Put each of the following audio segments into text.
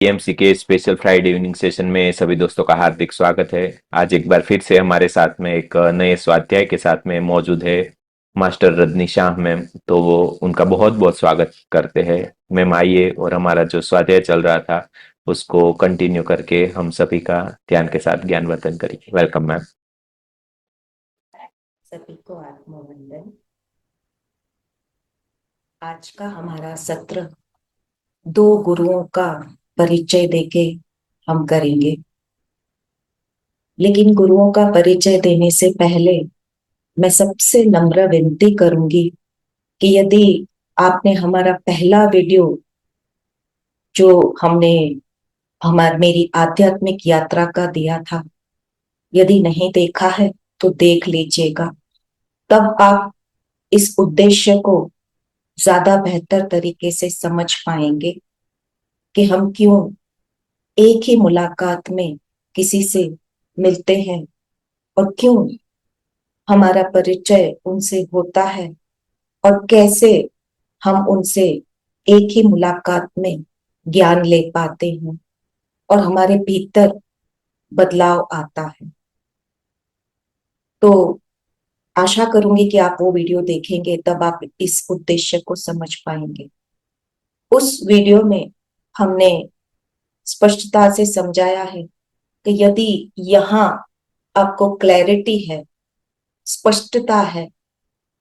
AMC के special Friday evening session में सभी दोस्तों का हार्दिक स्वागत है। आज एक बार फिर से हमारे साथ में एक नए स्वाध्याय के साथ में मौजूद है मास्टर रजनी शाह मैम। तो वो उनका बहुत बहुत स्वागत करते हैं। मैम आइए और हमारा जो स्वाध्याय चल रहा था उसको कंटिन्यू करके हम सभी का ध्यान के साथ ज्ञानवर्धन करिए। Welcome ma'am. सभी को आत्मवंदन। आज का हमारा सत्र दो गुरुओं का परिचय देके हम करेंगे। लेकिन गुरुओं का परिचय देने से पहले मैं सबसे नम्र विनती करूंगी कि यदि आपने हमारा पहला वीडियो जो हमने मेरी आध्यात्मिक यात्रा का दिया था, यदि नहीं देखा है तो देख लीजिएगा। तब आप इस उद्देश्य को ज्यादा बेहतर तरीके से समझ पाएंगे कि हम क्यों एक ही मुलाकात में किसी से मिलते हैं और क्यों हमारा परिचय उनसे होता है और कैसे हम उनसे एक ही मुलाकात में ज्ञान ले पाते हैं और हमारे भीतर बदलाव आता है। तो आशा करूंगी कि आप वो वीडियो देखेंगे, तब आप इस उद्देश्य को समझ पाएंगे। उस वीडियो में हमने स्पष्टता से समझाया है कि यदि यहाँ आपको क्लैरिटी है, स्पष्टता है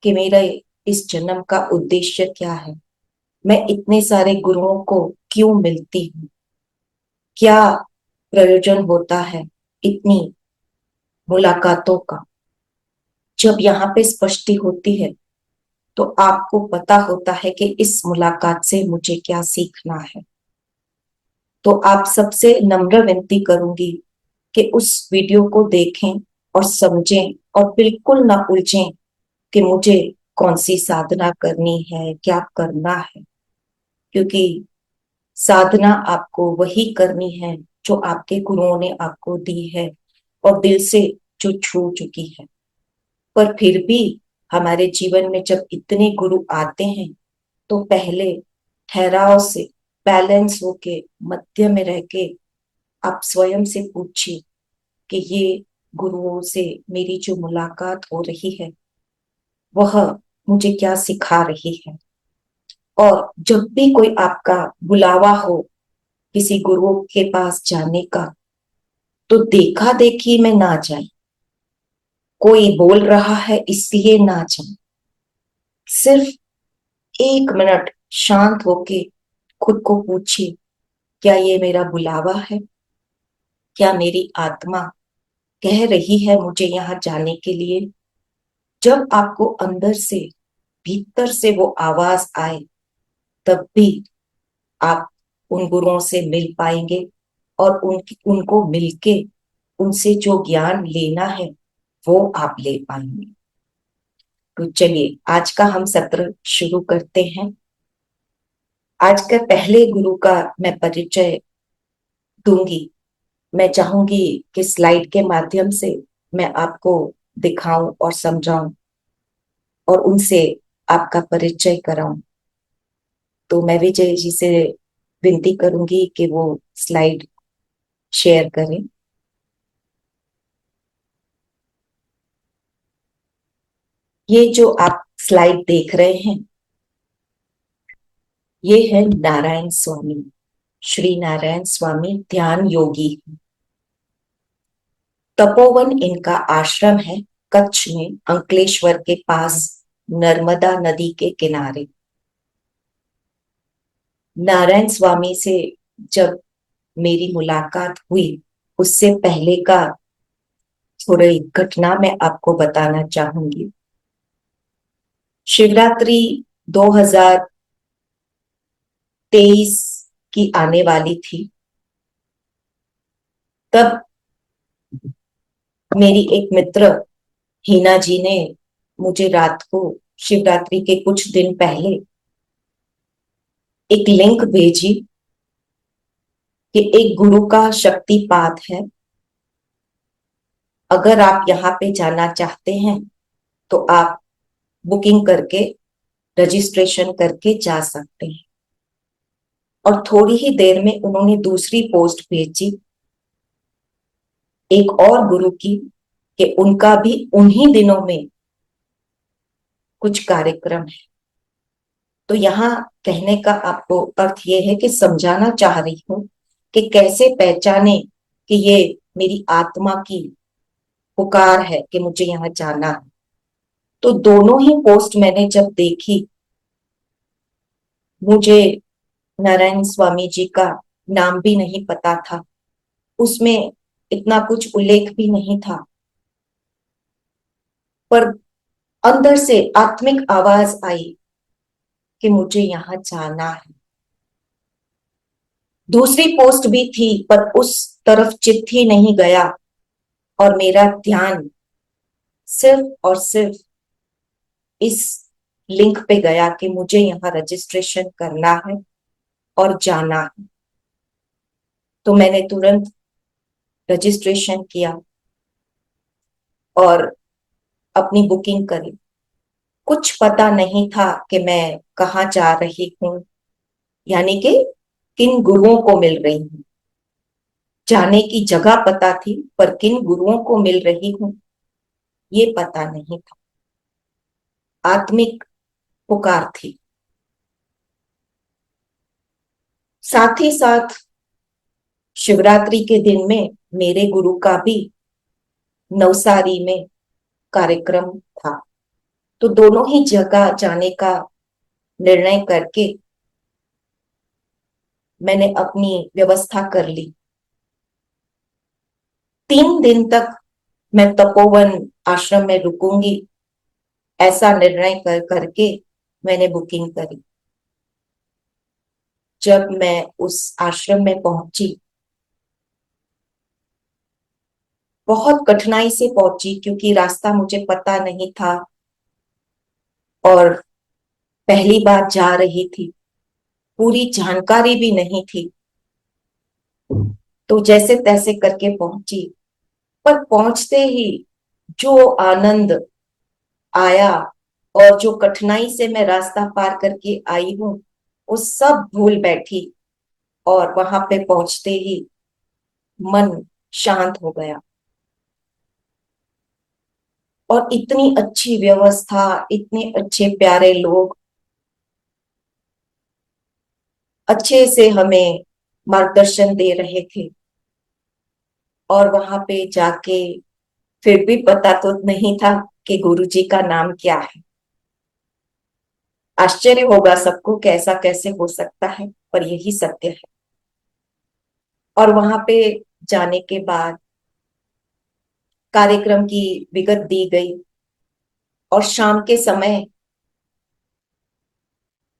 कि मेरा इस जन्म का उद्देश्य क्या है, मैं इतने सारे गुरुओं को क्यों मिलती हूँ, क्या प्रयोजन होता है इतनी मुलाकातों का। जब यहाँ पे स्पष्टि होती है तो आपको पता होता है कि इस मुलाकात से मुझे क्या सीखना है। तो आप सबसे नम्र विनती करूंगी कि उस वीडियो को देखें और समझें और बिल्कुल ना उलझें कि मुझे कौन सी साधना करनी है, क्या करना है। क्योंकि साधना आपको वही करनी है जो आपके गुरुओं ने आपको दी है और दिल से जो छू चुकी है। पर फिर भी हमारे जीवन में जब इतने गुरु आते हैं तो पहले ठहराव से, बैलेंस होके, मध्य में रह के आप स्वयं से पूछिए कि ये गुरुओं से मेरी जो मुलाकात हो रही है वह मुझे क्या सिखा रही है। और जब भी कोई आपका बुलावा हो किसी गुरु के पास जाने का, तो देखा देखी में ना जाए, कोई बोल रहा है इसलिए ना जाए। सिर्फ 1 मिनट शांत होके खुद को पूछिए, क्या ये मेरा बुलावा है? क्या मेरी आत्मा कह रही है मुझे यहाँ जाने के लिए? जब आपको अंदर से, भीतर से वो आवाज आए, तब भी आप उन गुरुओं से मिल पाएंगे और उनको मिलके उनसे जो ज्ञान लेना है वो आप ले पाएंगे। तो चलिए आज का हम सत्र शुरू करते हैं। आज का पहले गुरु का मैं परिचय दूंगी। मैं चाहूंगी कि स्लाइड के माध्यम से मैं आपको दिखाऊं और समझाऊं और उनसे आपका परिचय कराऊं। तो मैं विजय जी से विनती करूंगी कि वो स्लाइड शेयर करें। ये जो आप स्लाइड देख रहे हैं, ये है नारायण स्वामी, श्री नारायण स्वामी ध्यान योगी। तपोवन इनका आश्रम है, कच्छ में अंकलेश्वर के पास, नर्मदा नदी के किनारे। नारायण स्वामी से जब मेरी मुलाकात हुई, उससे पहले का थोड़ी घटना मैं आपको बताना चाहूंगी। शिवरात्रि 2023 की आने वाली थी। तब मेरी एक मित्र हिना जी ने मुझे रात को, शिवरात्रि के कुछ दिन पहले, एक लिंक भेजी कि एक गुरु का शक्तिपात है, अगर आप यहाँ पे जाना चाहते हैं तो आप बुकिंग करके, रजिस्ट्रेशन करके जा सकते हैं। और थोड़ी ही देर में उन्होंने दूसरी पोस्ट भेजी एक और गुरु की कि उनका भी उन्हीं दिनों में कुछ कार्यक्रम है। तो यहाँ कहने का आपको अर्थ ये है कि समझाना चाह रही हूं कि कैसे पहचाने कि ये मेरी आत्मा की पुकार है कि मुझे यहाँ जाना है। तो दोनों ही पोस्ट मैंने जब देखी, मुझे नारायण स्वामी जी का नाम भी नहीं पता था, उसमें इतना कुछ उल्लेख भी नहीं था, पर अंदर से आत्मिक आवाज आई कि मुझे यहाँ जाना है। दूसरी पोस्ट भी थी पर उस तरफ चित्त ही नहीं गया और मेरा ध्यान सिर्फ और सिर्फ इस लिंक पे गया कि मुझे यहाँ रजिस्ट्रेशन करना है और जाना है। तो मैंने तुरंत रजिस्ट्रेशन किया और अपनी बुकिंग करी। कुछ पता नहीं था कि मैं कहाँ जा रही हूँ, यानी कि किन गुरुओं को मिल रही हूँ। जाने की जगह पता थी पर किन गुरुओं को मिल रही हूँ ये पता नहीं था। आत्मिक पुकार थी। साथ ही साथ शिवरात्रि के दिन में मेरे गुरु का भी नवसारी में कार्यक्रम था। तो दोनों ही जगह जाने का निर्णय करके मैंने अपनी व्यवस्था कर ली। 3 दिन तक मैं तपोवन आश्रम में रुकूंगी, ऐसा निर्णय करके मैंने बुकिंग करी। जब मैं उस आश्रम में पहुंची, बहुत कठिनाई से पहुंची क्योंकि रास्ता मुझे पता नहीं था और पहली बार जा रही थी, पूरी जानकारी भी नहीं थी। तो जैसे तैसे करके पहुंची, पर पहुंचते ही जो आनंद आया और जो कठिनाई से मैं रास्ता पार करके आई हूं वो सब भूल बैठी और वहां पे पहुंचते ही मन शांत हो गया। और इतनी अच्छी व्यवस्था, इतने अच्छे प्यारे लोग अच्छे से हमें मार्गदर्शन दे रहे थे। और वहां पे जाके फिर भी पता तो नहीं था कि गुरुजी का नाम क्या है। आश्चर्य होगा सबको कि ऐसा कैसे हो सकता है, पर यही सत्य है। और वहां पे जाने के बाद कार्यक्रम की विगत दी गई और शाम के समय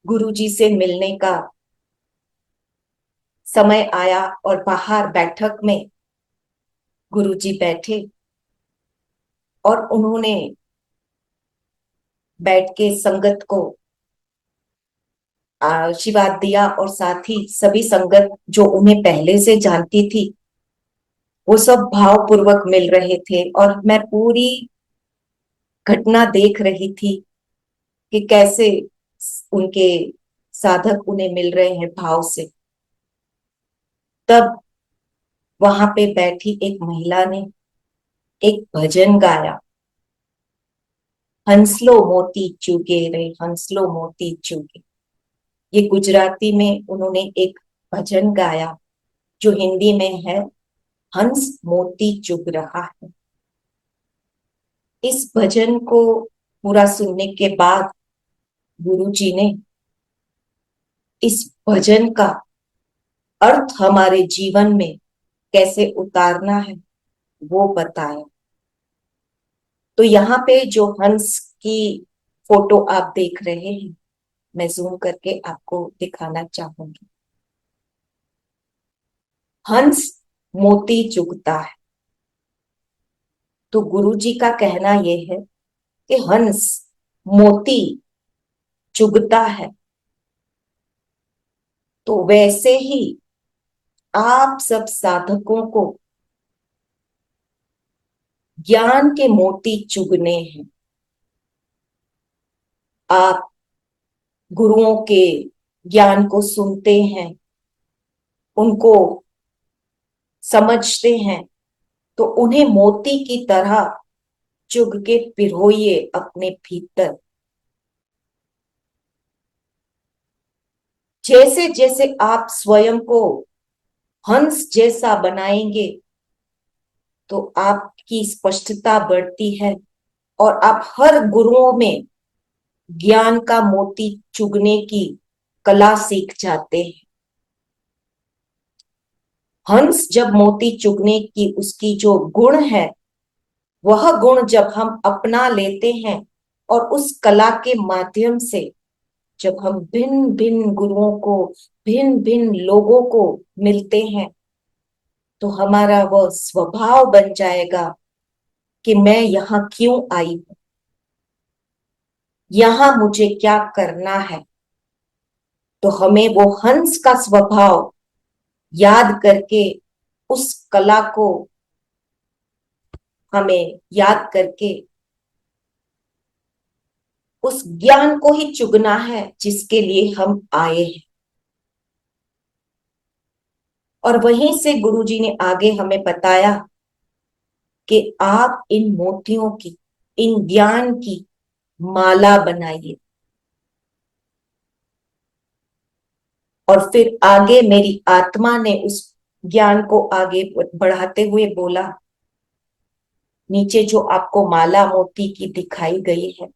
गुरुजी से मिलने का समय आया और बाहर बैठक में गुरुजी बैठे और उन्होंने बैठ के संगत को आशीर्वाद दिया और साथ ही सभी संगत जो उन्हें पहले से जानती थी वो सब भावपूर्वक मिल रहे थे और मैं पूरी घटना देख रही थी कि कैसे उनके साधक उन्हें मिल रहे हैं भाव से। तब वहां पे बैठी एक महिला ने एक भजन गाया, हंसलो मोती चुगे रे, हंसलो मोती चुगे। ये गुजराती में उन्होंने एक भजन गाया जो हिंदी में है, हंस मोती चुग रहा है। इस भजन को पूरा सुनने के बाद गुरुजी ने इस भजन का अर्थ हमारे जीवन में कैसे उतारना है वो बताया। तो यहाँ पे जो हंस की फोटो आप देख रहे हैं, मैं जूम करके आपको दिखाना चाहूंगी। हंस मोती चुगता है। तो गुरुजी का कहना यह है कि हंस मोती चुगता है, तो वैसे ही आप सब साधकों को ज्ञान के मोती चुगने हैं। आप गुरुओं के ज्ञान को सुनते हैं, उनको समझते हैं तो उन्हें मोती की तरह चुग के पिरोइए अपने भीतर। जैसे जैसे आप स्वयं को हंस जैसा बनाएंगे तो आपकी स्पष्टता बढ़ती है और आप हर गुरुओं में ज्ञान का मोती चुगने की कला सीख जाते हैं। हंस जब मोती चुगने की उसकी जो गुण है, वह गुण जब हम अपना लेते हैं और उस कला के माध्यम से जब हम भिन्न भिन्न गुरुओं को, भिन्न भिन्न लोगों को मिलते हैं, तो हमारा वह स्वभाव बन जाएगा कि मैं यहाँ क्यों आई हूं, यहाँ मुझे क्या करना है। तो हमें वो हंस का स्वभाव याद करके उस कला को हमें याद करके उस ज्ञान को ही चुगना है जिसके लिए हम आए हैं। और वहीं से गुरुजी ने आगे हमें बताया कि आप इन मोतियों की, इन ज्ञान की माला बनाइए। और फिर आगे मेरी आत्मा ने उस ज्ञान को आगे बढ़ाते हुए बोला, नीचे जो आपको माला मोती की दिखाई गई है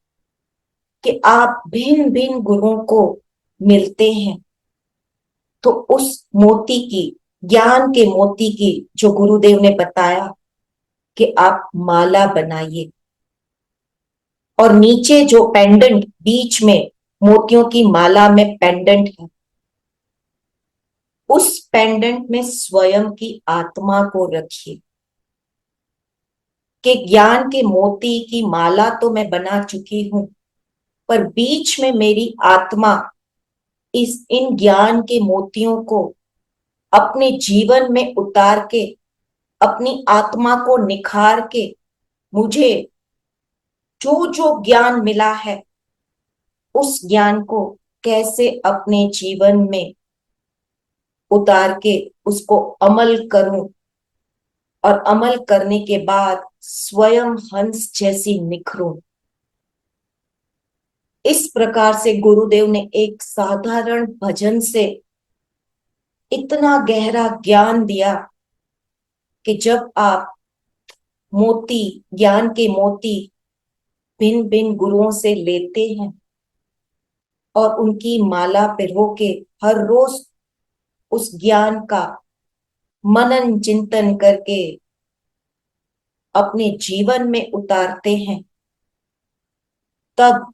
कि आप भिन्न भिन्न गुरुओं को मिलते हैं, तो उस मोती की, ज्ञान के मोती की जो गुरुदेव ने बताया कि आप माला बनाइए। और नीचे जो पेंडेंट, बीच में मोतियों की माला में पेंडेंट है, उस पेंडेंट में स्वयं की आत्मा को रखिए कि ज्ञान के मोती की माला तो मैं बना चुकी हूं, पर बीच में मेरी आत्मा इस इन ज्ञान के मोतियों को अपने जीवन में उतार के, अपनी आत्मा को निखार के, मुझे जो जो ज्ञान मिला है उस ज्ञान को कैसे अपने जीवन में उतार के उसको अमल करूं, और अमल करने के बाद स्वयं हंस जैसी निखरूं। इस प्रकार से गुरुदेव ने एक साधारण भजन से इतना गहरा ज्ञान दिया कि जब आप मोती, ज्ञान के मोती भिन्न भिन्न गुरुओं से लेते हैं और उनकी माला पिरो के हर रोज उस ज्ञान का मनन चिंतन करके अपने जीवन में उतारते हैं, तब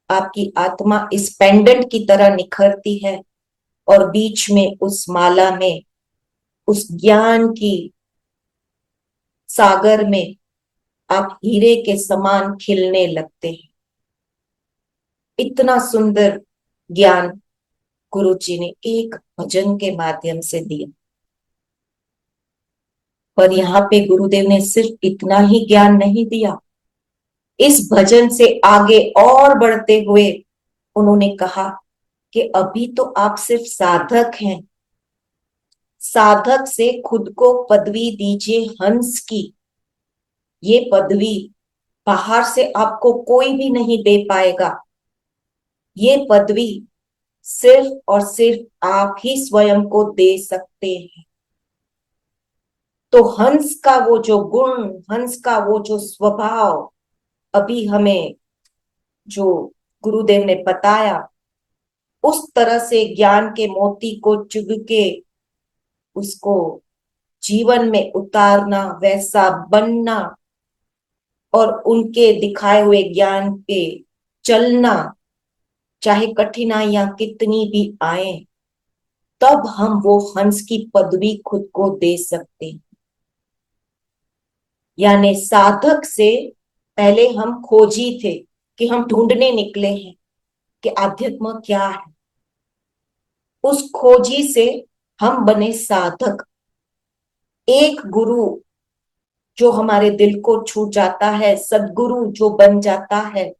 आपकी आत्मा इस पेंडेंट की तरह निखरती है और बीच में उस माला में, उस ज्ञान की सागर में आप हीरे के समान खिलने लगते हैं। इतना सुंदर ज्ञान गुरु जी ने एक भजन के माध्यम से दिया। पर यहाँ पे गुरुदेव ने सिर्फ इतना ही ज्ञान नहीं दिया, इस भजन से आगे और बढ़ते हुए उन्होंने कहा कि अभी तो आप सिर्फ साधक हैं, साधक से खुद को पदवी दीजिए हंस की। ये पदवी बाहर से आपको कोई भी नहीं दे पाएगा, ये पदवी सिर्फ और सिर्फ आप ही स्वयं को दे सकते हैं। तो हंस का वो जो गुण, हंस का वो जो स्वभाव अभी हमें जो गुरुदेव ने बताया, उस तरह से ज्ञान के मोती को चुग के उसको जीवन में उतारना, वैसा बनना और उनके दिखाए हुए ज्ञान पे चलना, चाहे कठिनाइयां कितनी भी आए, तब हम वो हंस की पदवी खुद को दे सकते हैं। यानी साधक से पहले हम खोजी थे कि हम ढूंढने निकले हैं कि आध्यात्म क्या है। उस खोजी से हम बने साधक। एक गुरु जो हमारे दिल को छू जाता है, सद्गुरु जो बन जाता है,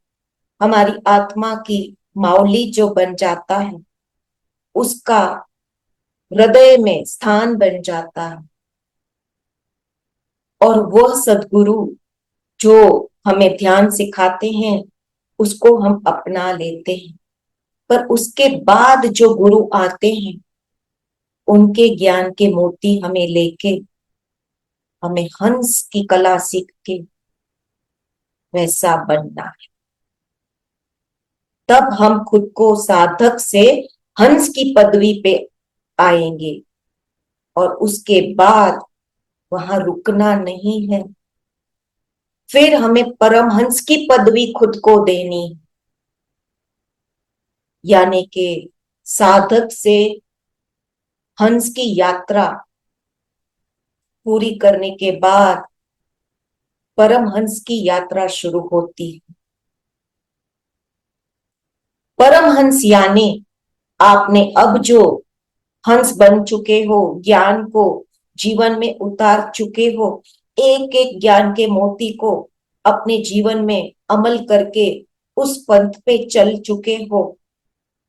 हमारी आत्मा की माउली जो बन जाता है, उसका हृदय में स्थान बन जाता है। और वह सद्गुरु जो हमें ध्यान सिखाते हैं उसको हम अपना लेते हैं। पर उसके बाद जो गुरु आते हैं उनके ज्ञान के मोती हमें लेके हमें हंस की कला सीख के वैसा बनना है। तब हम खुद को साधक से हंस की पदवी पे आएंगे और उसके बाद वहां रुकना नहीं है। फिर हमें परमहंस की पदवी खुद को देनी, यानी कि साधक से हंस की यात्रा पूरी करने के बाद परमहंस की यात्रा शुरू होती है। परमहंस यानी आपने अब जो हंस बन चुके हो, ज्ञान को जीवन में उतार चुके हो, एक एक ज्ञान के मोती को अपने जीवन में अमल करके उस पंथ पे चल चुके हो,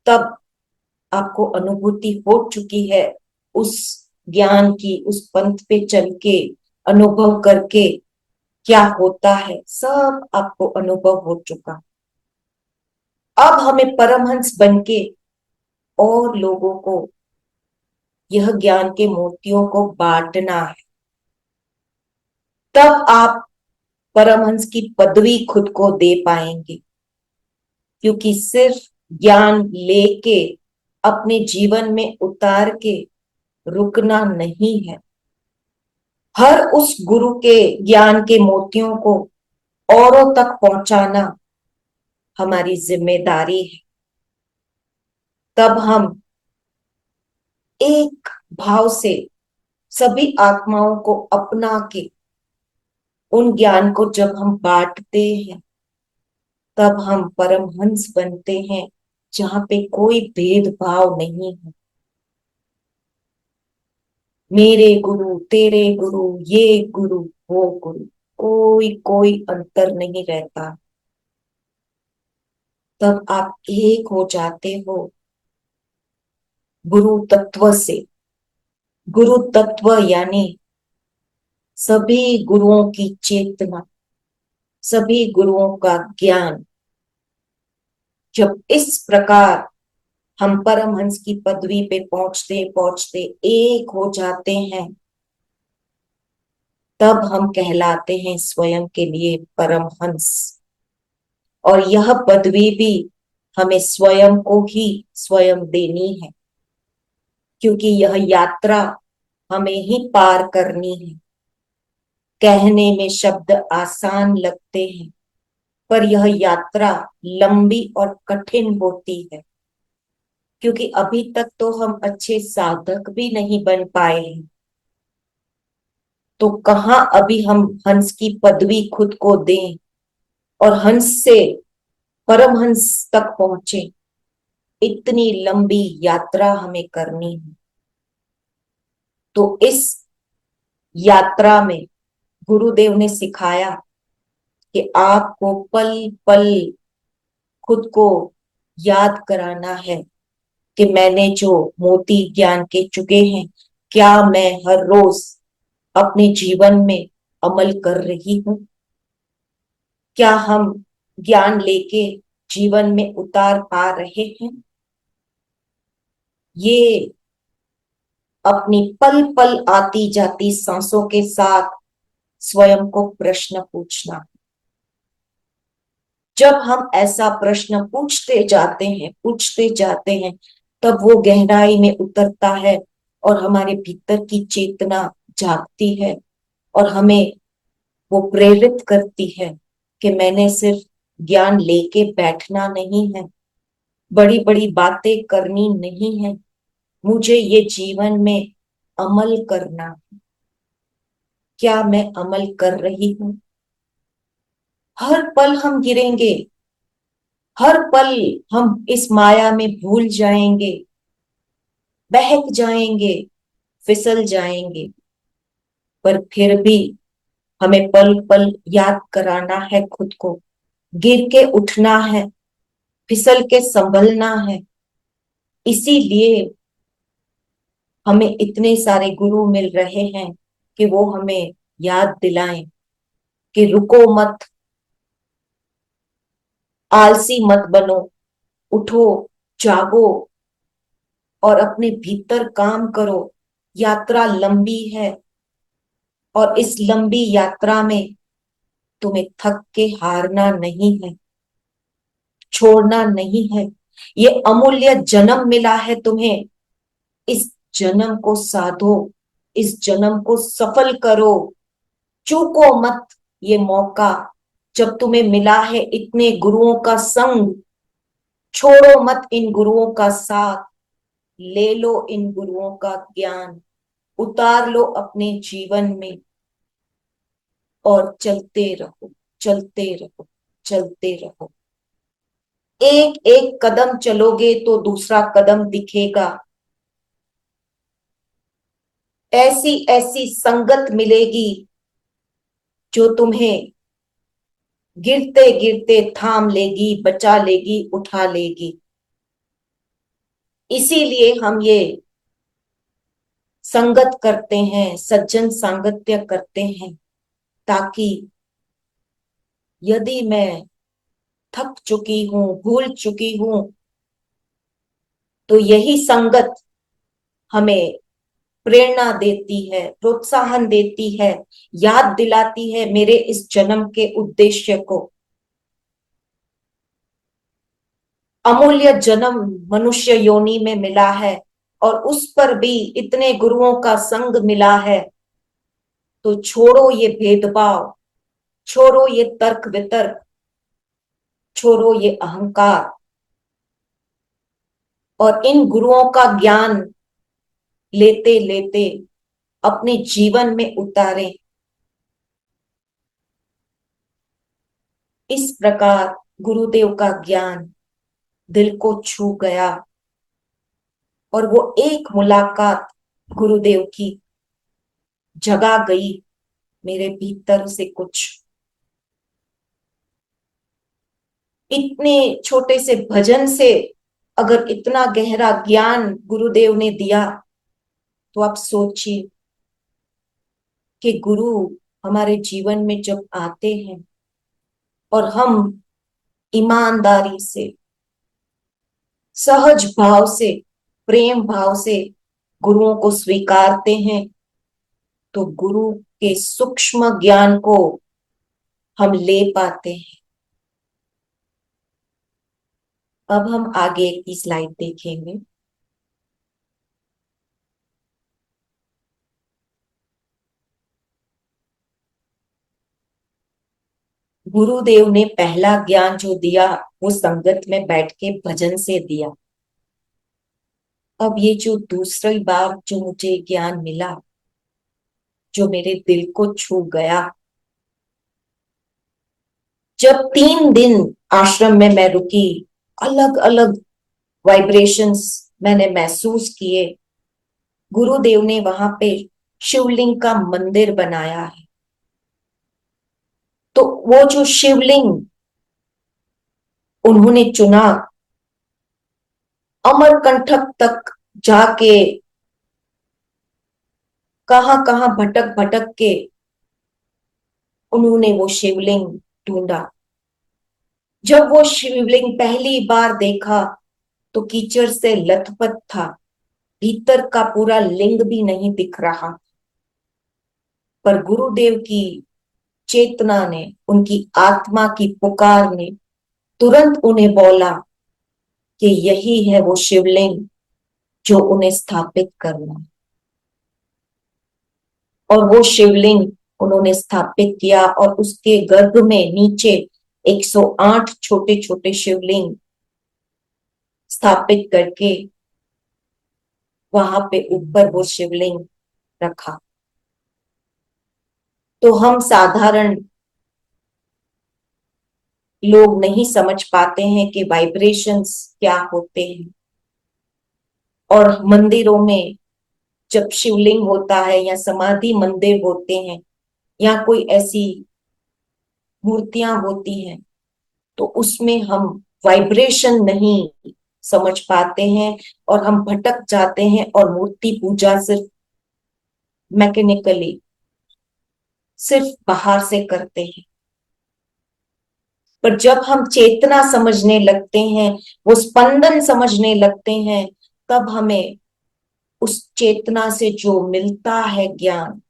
तब आपको अनुभूति हो चुकी है उस ज्ञान की, उस पंथ पे चल के अनुभव करके क्या होता है, सब आपको अनुभव हो चुका। अब हमें परमहंस बनके और लोगों को यह ज्ञान के मोतियों को बांटना है। तब आप परमहंस की पदवी खुद को दे पाएंगे, क्योंकि सिर्फ ज्ञान लेके अपने जीवन में उतार के रुकना नहीं है। हर उस गुरु के ज्ञान के मोतियों को औरों तक पहुंचाना हमारी जिम्मेदारी है। तब हम एक भाव से सभी आत्माओं को अपना के उन ज्ञान को जब हम बांटते हैं तब हम परमहंस बनते हैं, जहां पे कोई भेदभाव नहीं है। मेरे गुरु, तेरे गुरु, ये गुरु, वो गुरु, कोई कोई अंतर नहीं रहता। तब आप एक हो जाते हो गुरु तत्व से। गुरु तत्व यानी सभी गुरुओं की चेतना, सभी गुरुओं का ज्ञान। जब इस प्रकार हम परमहंस की पदवी पे पहुंचते पहुंचते एक हो जाते हैं, तब हम कहलाते हैं स्वयं के लिए परमहंस। और यह पदवी भी हमें स्वयं को ही स्वयं देनी है, क्योंकि यह यात्रा हमें ही पार करनी है। कहने में शब्द आसान लगते हैं, पर यह यात्रा लंबी और कठिन होती है, क्योंकि अभी तक तो हम अच्छे साधक भी नहीं बन पाए हैं। तो कहाँ अभी हम हंस की पदवी खुद को दें और हंस से परमहंस तक पहुंचे। इतनी लंबी यात्रा हमें करनी है। तो इस यात्रा में गुरुदेव ने सिखाया कि आपको पल पल खुद को याद कराना है कि मैंने जो मोती ज्ञान के चुके हैं, क्या मैं हर रोज अपने जीवन में अमल कर रही हूं? क्या हम ज्ञान लेके जीवन में उतार पा रहे हैं? ये अपनी पल पल आती जाती सांसों के साथ स्वयं को प्रश्न पूछना। जब हम ऐसा प्रश्न पूछते जाते हैं, तब वो गहराई में उतरता है और हमारे भीतर की चेतना जागती है और हमें वो प्रेरित करती है कि मैंने सिर्फ ज्ञान लेके बैठना नहीं है, बड़ी बड़ी बातें करनी नहीं है, मुझे ये जीवन में अमल करना है। क्या मैं अमल कर रही हूं? हर पल हम गिरेंगे, हर पल हम इस माया में भूल जाएंगे, बहक जाएंगे, फिसल जाएंगे, पर फिर भी हमें पल पल याद कराना है खुद को। गिर के उठना है, फिसल के संभलना है। इसीलिए हमें इतने सारे गुरु मिल रहे हैं कि वो हमें याद दिलाएं कि रुको मत, आलसी मत बनो, उठो, जागो और अपने भीतर काम करो। यात्रा लंबी है और इस लंबी यात्रा में तुम्हें थक के हारना नहीं है, छोड़ना नहीं है। ये अमूल्य जन्म मिला है तुम्हें, इस जन्म को साधो, इस जन्म को सफल करो। चूको मत ये मौका, जब तुम्हें मिला है इतने गुरुओं का संग। छोड़ो मत इन गुरुओं का साथ, ले लो इन गुरुओं का ज्ञान, उतार लो अपने जीवन में और चलते रहो, चलते रहो, चलते रहो। एक एक कदम चलोगे तो दूसरा कदम दिखेगा। ऐसी ऐसी संगत मिलेगी जो तुम्हें गिरते गिरते थाम लेगी, बचा लेगी, उठा लेगी। इसीलिए हम ये संगत करते हैं, सज्जन सांगत्य करते हैं, ताकि यदि मैं थक चुकी हूं, भूल चुकी हूं, तो यही संगत हमें प्रेरणा देती है, प्रोत्साहन देती है, याद दिलाती है मेरे इस जन्म के उद्देश्य को। अमूल्य जन्म मनुष्य योनि में मिला है और उस पर भी इतने गुरुओं का संग मिला है। तो छोड़ो ये भेदभाव, छोड़ो ये तर्क वितर्क, छोड़ो ये अहंकार और इन गुरुओं का ज्ञान लेते लेते अपने जीवन में उतारें। इस प्रकार गुरुदेव का ज्ञान दिल को छू गया और वो एक मुलाकात गुरुदेव की जगा गई मेरे भीतर से कुछ। इतने छोटे से भजन से अगर इतना गहरा ज्ञान गुरुदेव ने दिया, तो आप सोचिए कि गुरु हमारे जीवन में जब आते हैं और हम ईमानदारी से, सहज भाव से, प्रेम भाव से गुरुओं को स्वीकारते हैं, तो गुरु के सूक्ष्म ज्ञान को हम ले पाते हैं। अब हम आगे की स्लाइड देखेंगे। गुरुदेव ने पहला ज्ञान जो दिया वो संगत में बैठ के भजन से दिया। अब ये जो दूसरी बार जो मुझे ज्ञान मिला, जो मेरे दिल को छू गया, जब 3 दिन आश्रम में मैं रुकी, अलग अलग वाइब्रेशंस मैंने महसूस किए। गुरुदेव ने वहां पे शिवलिंग का मंदिर बनाया है। तो वो जो शिवलिंग उन्होंने चुना, अमरकंटक तक जाके कहां कहां भटक भटक के उन्होंने वो शिवलिंग ढूंढा। जब वो शिवलिंग पहली बार देखा तो कीचड़ से लथपथ था, भीतर का पूरा लिंग भी नहीं दिख रहा। पर गुरुदेव की चेतना ने, उनकी आत्मा की पुकार ने तुरंत उन्हें बोला कि यही है वो शिवलिंग जो उन्हें स्थापित करना। और वो शिवलिंग उन्होंने स्थापित किया और उसके गर्भ में नीचे 108 छोटे छोटे शिवलिंग स्थापित करके वहां पे ऊपर वो शिवलिंग रखा। तो हम साधारण लोग नहीं समझ पाते हैं कि वाइब्रेशंस क्या होते हैं। और मंदिरों में जब शिवलिंग होता है या समाधि मंदिर होते हैं या कोई ऐसी मूर्तियां होती हैं, तो उसमें हम वाइब्रेशन नहीं समझ पाते हैं और हम भटक जाते हैं और मूर्ति पूजा सिर्फ मैकेनिकली, सिर्फ बाहर से करते हैं। पर जब हम चेतना समझने लगते हैं, वो स्पंदन समझने लगते हैं, तब हमें उस चेतना से जो मिलता है ज्ञान,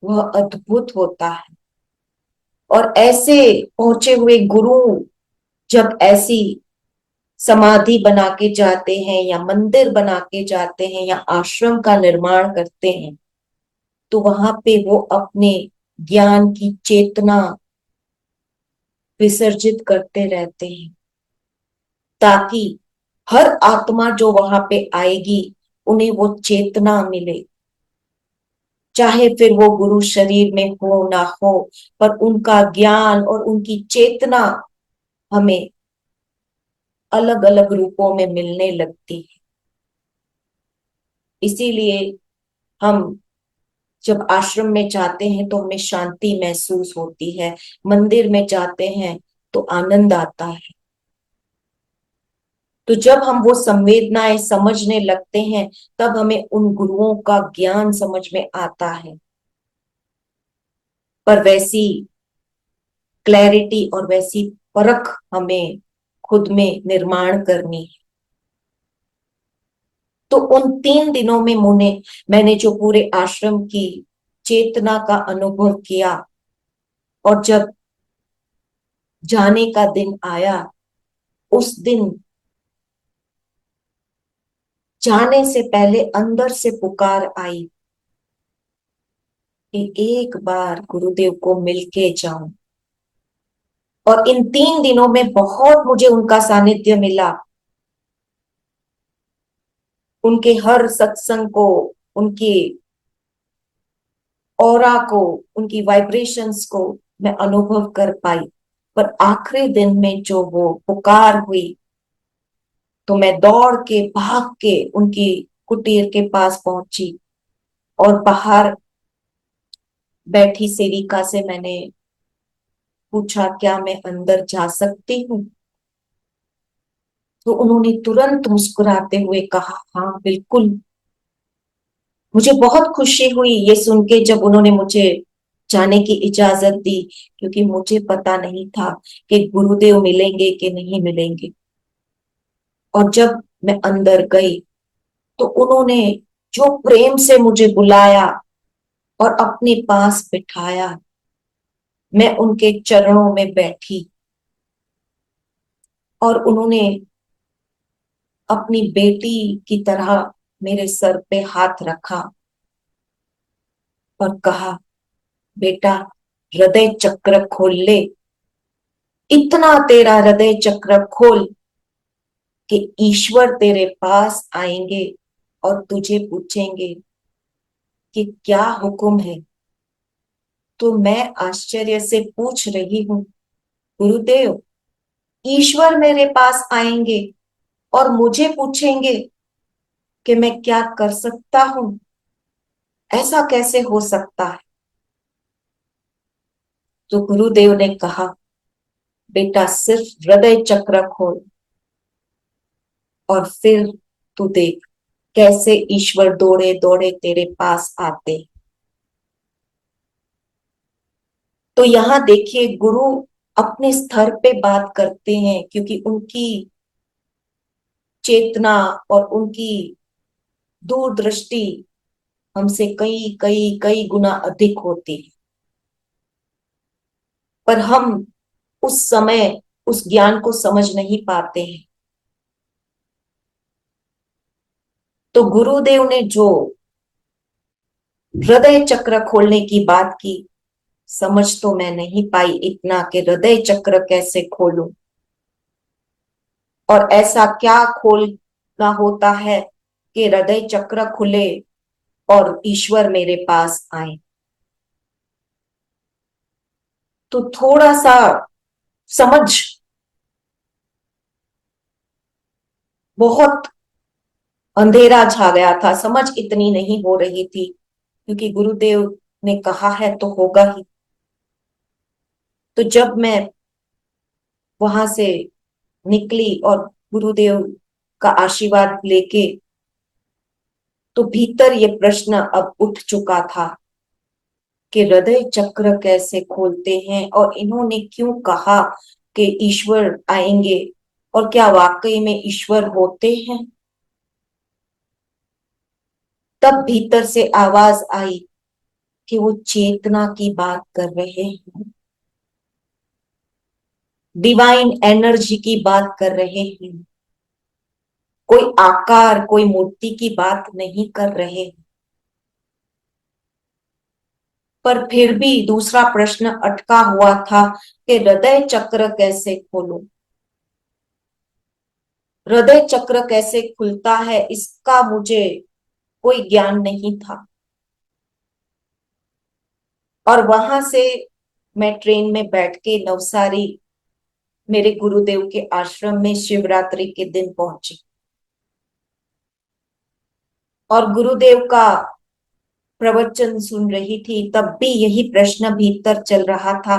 वह अद्भुत होता है। और ऐसे पहुंचे हुए गुरु जब ऐसी समाधि बना के जाते हैं या मंदिर बना के जाते हैं या आश्रम का निर्माण करते हैं, तो वहां पे वो अपने ज्ञान की चेतना विसर्जित करते रहते हैं, ताकि हर आत्मा जो वहां पे आएगी उन्हें वो चेतना मिले। चाहे फिर वो गुरु शरीर में हो ना हो, पर उनका ज्ञान और उनकी चेतना हमें अलग अलग रूपों में मिलने लगती है। इसीलिए हम जब आश्रम में जाते हैं तो हमें शांति महसूस होती है, मंदिर में जाते हैं तो आनंद आता है। तो जब हम वो संवेदनाएं समझने लगते हैं, तब हमें उन गुरुओं का ज्ञान समझ में आता है। पर वैसी क्लैरिटी और वैसी परख हमें खुद में निर्माण करनी है। तो उन 3 दिनों में मैंने जो पूरे आश्रम की चेतना का अनुभव किया, और जब जाने का दिन आया, उस दिन जाने से पहले अंदर से पुकार आई कि एक बार गुरुदेव को मिलके जाऊं। और इन 3 दिनों में बहुत मुझे उनका सानिध्य मिला। उनके हर सत्संग को, उनकी ऑरा को, उनकी वाइब्रेशंस को मैं अनुभव कर पाई। पर आखिरी दिन में जो वो पुकार हुई, तो मैं दौड़ के भाग के उनकी कुटीर के पास पहुंची और बाहर बैठी सेविका से मैंने पूछा, क्या मैं अंदर जा सकती हूँ? तो उन्होंने तुरंत मुस्कुराते हुए कहा, हाँ बिल्कुल। मुझे बहुत खुशी हुई ये सुन के जब उन्होंने मुझे जाने की इजाजत दी, क्योंकि मुझे पता नहीं था कि गुरुदेव मिलेंगे कि नहीं मिलेंगे। और जब मैं अंदर गई तो उन्होंने जो प्रेम से मुझे बुलाया और अपने पास बिठाया, मैं उनके चरणों में बैठी और उन्होंने अपनी बेटी की तरह मेरे सर पे हाथ रखा और कहा, बेटा हृदय चक्र खोल ले, इतना तेरा हृदय चक्र खोल कि ईश्वर तेरे पास आएंगे और तुझे पूछेंगे कि क्या हुक्म है। तो मैं आश्चर्य से पूछ रही हूँ, गुरुदेव ईश्वर मेरे पास आएंगे और मुझे पूछेंगे कि मैं क्या कर सकता हूं? ऐसा कैसे हो सकता है? तो गुरुदेव ने कहा, बेटा सिर्फ हृदय चक्र खोल और फिर तू देख कैसे ईश्वर दौड़े दौड़े तेरे पास आते। तो यहां देखिए, गुरु अपने स्तर पे बात करते हैं, क्योंकि उनकी चेतना और उनकी दूरदृष्टि हमसे कई कई कई गुना अधिक होती है। पर हम उस समय उस ज्ञान को समझ नहीं पाते हैं। तो गुरुदेव ने जो हृदय चक्र खोलने की बात की, समझ तो मैं नहीं पाई इतना कि हृदय चक्र कैसे खोलूं और ऐसा क्या खोलना होता है कि हृदय चक्र खुले और ईश्वर मेरे पास आए। तो थोड़ा सा समझ, बहुत अंधेरा छा गया था, समझ इतनी नहीं हो रही थी, क्योंकि गुरुदेव ने कहा है तो होगा ही। तो जब मैं वहां से निकली और गुरुदेव का आशीर्वाद लेके, तो भीतर ये प्रश्न अब उठ चुका था कि हृदय चक्र कैसे खोलते हैं, और इन्होंने क्यों कहा कि ईश्वर आएंगे, और क्या वाकई में ईश्वर होते हैं। तब भीतर से आवाज आई कि वो चेतना की बात कर रहे हैं, डिवाइन एनर्जी की बात कर रहे हैं, कोई आकार कोई मूर्ति की बात नहीं कर रहे। पर फिर भी दूसरा प्रश्न अटका हुआ था कि हृदय चक्र कैसे खोलूं, हृदय चक्र कैसे खुलता है, इसका मुझे कोई ज्ञान नहीं था। और वहां से मैं ट्रेन में बैठ के नवसारी मेरे गुरुदेव के आश्रम में शिवरात्रि के दिन पहुंची, और गुरुदेव का प्रवचन सुन रही थी। तब भी यही प्रश्न भीतर चल रहा था,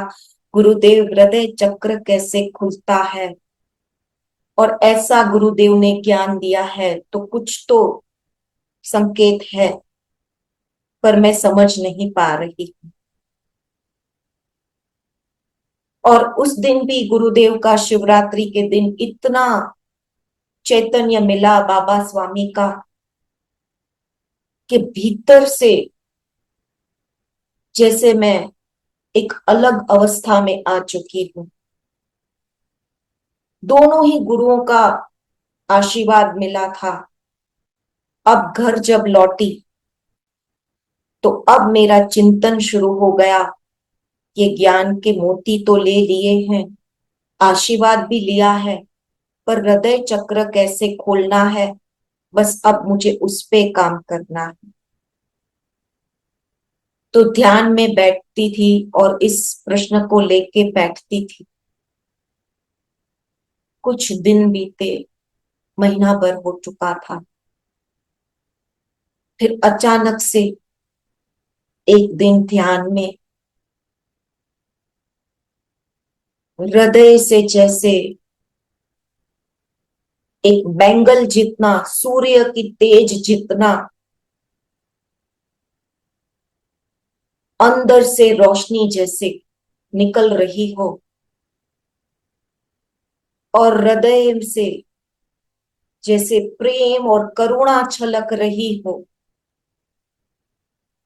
गुरुदेव हृदय चक्र कैसे खुलता है, और ऐसा गुरुदेव ने ज्ञान दिया है तो कुछ तो संकेत है, पर मैं समझ नहीं पा रही। और उस दिन भी गुरुदेव का शिवरात्रि के दिन इतना चैतन्य मिला बाबा स्वामी का कि भीतर से जैसे मैं एक अलग अवस्था में आ चुकी हूँ। दोनों ही गुरुओं का आशीर्वाद मिला था। अब घर जब लौटी तो अब मेरा चिंतन शुरू हो गया। ये ज्ञान के मोती तो ले लिए हैं, आशीर्वाद भी लिया है, पर हृदय चक्र कैसे खोलना है, बस अब मुझे उस पे काम करना है। तो ध्यान में बैठती थी और इस प्रश्न को लेके बैठती थी। कुछ दिन बीते, महीना भर हो चुका था। फिर अचानक से एक दिन ध्यान में हृदय से जैसे एक बैंगल जितना, सूर्य की तेज जितना अंदर से रोशनी जैसे निकल रही हो, और हृदय से जैसे प्रेम और करुणा छलक रही हो,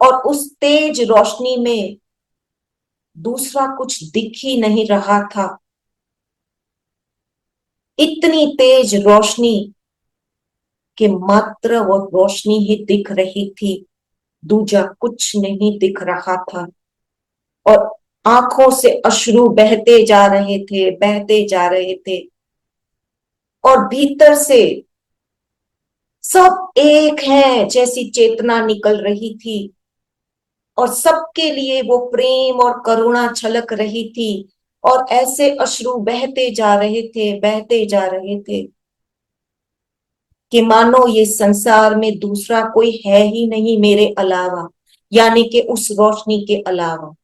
और उस तेज रोशनी में दूसरा कुछ दिख ही नहीं रहा था। इतनी तेज रोशनी कि मात्र वो रोशनी ही दिख रही थी, दूजा कुछ नहीं दिख रहा था। और आंखों से अश्रु बहते जा रहे थे, बहते जा रहे थे, और भीतर से सब एक है जैसी चेतना निकल रही थी, और सबके लिए वो प्रेम और करुणा छलक रही थी, और ऐसे अश्रु बहते जा रहे थे, बहते जा रहे थे कि मानो ये संसार में दूसरा कोई है ही नहीं मेरे अलावा, यानी कि उस रोशनी के अलावा।